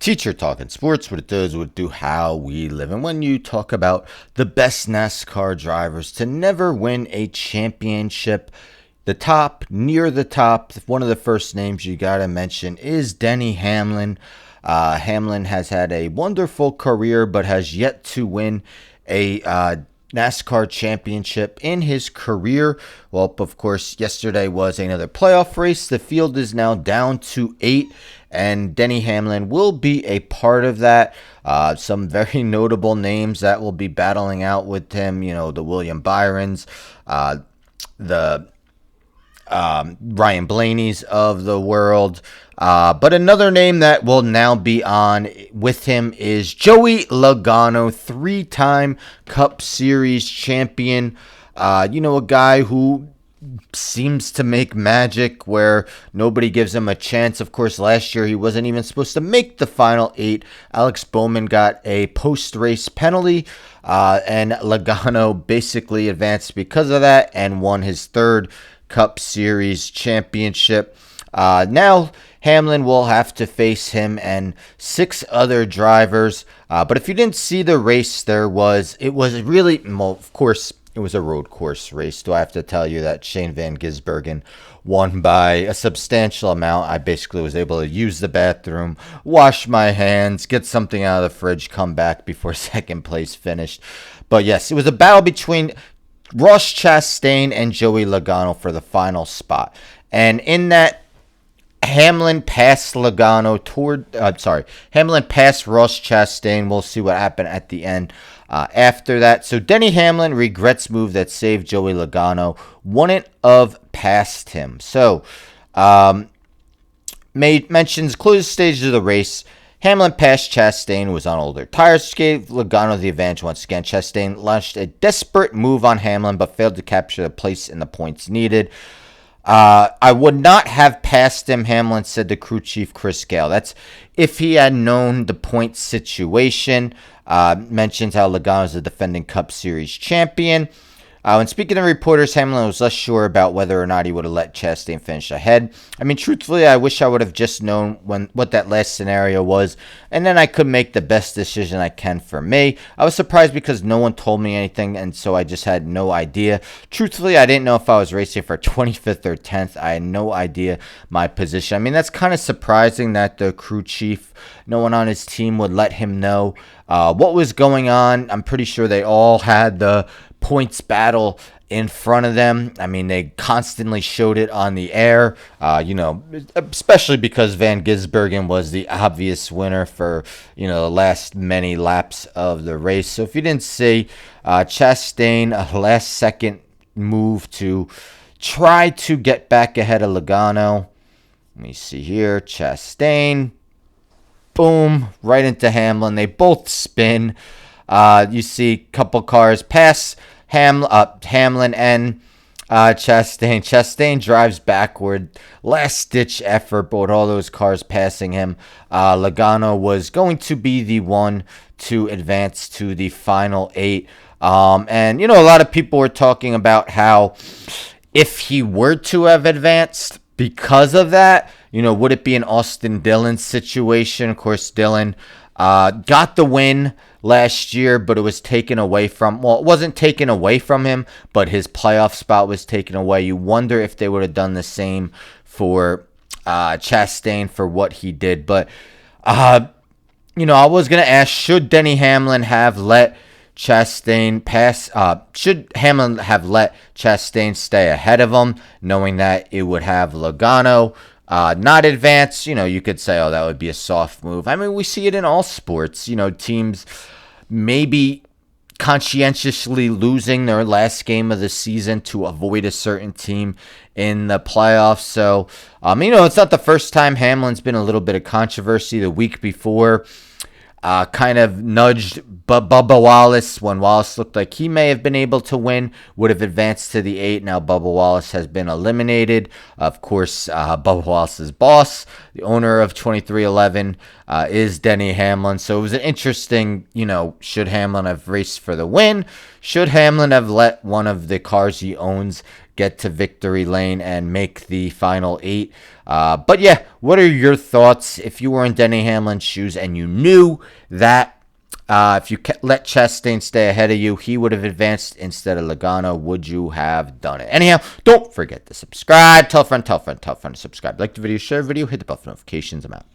Teacher Talking Sports, what it does, what it do, how we live. And when you talk about the best NASCAR drivers to never win a championship, near the top, one of the first names you got to mention is Denny Hamlin. Hamlin has had a wonderful career, but has yet to win a NASCAR championship in his career. Well, of course, yesterday was another playoff race. The field is now down to 8, and Denny Hamlin will be a part of that. Some very notable names that will be battling out with him, the William Byrons, the Ryan Blaney's of the world. But another name that will now be on with him is Joey Logano, 3-time Cup Series champion. A guy who seems to make magic where nobody gives him a chance. Of course, last year he wasn't even supposed to make the final 8. Alex Bowman got a post-race penalty, and Logano basically advanced because of that and won his 3rd Cup Series championship. Now Hamlin will have to face him and 6 other drivers. But if you didn't see the race, it was a road course race. Do I have to tell you that Shane Van Gisbergen won by a substantial amount? I basically was able to use the bathroom, wash my hands, get something out of the fridge, come back before second place finished. But yes, it was a battle between Ross Chastain and Joey Logano for the final spot. And in that, Hamlin passed Ross Chastain. We'll see what happened at the end after that. So Denny Hamlin regrets move that saved Joey Logano. Wouldn't have passed him. So mentions closest stages of the race. Hamlin passed Chastain, who was on older tires, gave Logano the advantage once again. Chastain launched a desperate move on Hamlin, but failed to capture the place in the points needed. I would not have passed him, Hamlin said to crew chief Chris Gale. That's if he had known the point situation. Mentions how Logano is the defending Cup Series champion. When speaking to reporters, Hamlin was less sure about whether or not he would have let Chastain finish ahead. I mean, truthfully, I wish I would have just known what that last scenario was, and then I could make the best decision I can for me. I was surprised because no one told me anything, and so I just had no idea. Truthfully, I didn't know if I was racing for 25th or 10th. I had no idea my position. I mean, that's kind of surprising that the crew chief, no one on his team would let him know what was going on. I'm pretty sure they all had the points battle in front of them. I mean, they constantly showed it on the air, especially because Van Gisbergen was the obvious winner for, the last many laps of the race. So if you didn't see, Chastain, a last-second move to try to get back ahead of Logano. Let me see here. Chastain, boom, right into Hamlin. They both spin. You see a couple cars pass Hamlin and Chastain. Chastain drives backward. Last-ditch effort, but with all those cars passing him, Logano was going to be the one to advance to the final 8. And, a lot of people were talking about how if he were to have advanced because of that, would it be an Austin Dillon situation? Of course, Dillon got the win last year, but it was taken away from, it wasn't taken away from him, but his playoff spot was taken away. You wonder if they would have done the same for Chastain for what he did. But, I was going to ask, should Denny Hamlin have let Chastain pass? Should Hamlin have let Chastain stay ahead of him, knowing that it would have Logano not advance? You could say, that would be a soft move. I mean, we see it in all sports. Teams maybe conscientiously losing their last game of the season to avoid a certain team in the playoffs. So, it's not the first time Hamlin's been a little bit of controversy. The week before, kind of nudged Bubba Wallace when Wallace looked like he may have been able to win, would have advanced to the 8. Now Bubba Wallace has been eliminated. Of course, Bubba Wallace's boss, the owner of 2311, is Denny Hamlin. So it was an interesting, should Hamlin have raced for the win? Should Hamlin have let one of the cars he owns get to victory lane and make the final 8. But yeah, what are your thoughts if you were in Denny Hamlin's shoes and you knew that if you let Chastain stay ahead of you, he would have advanced instead of Logano? Would you have done it? Anyhow, don't forget to subscribe. Tell a friend to subscribe. Like the video, share the video, hit the bell for notifications. I'm out.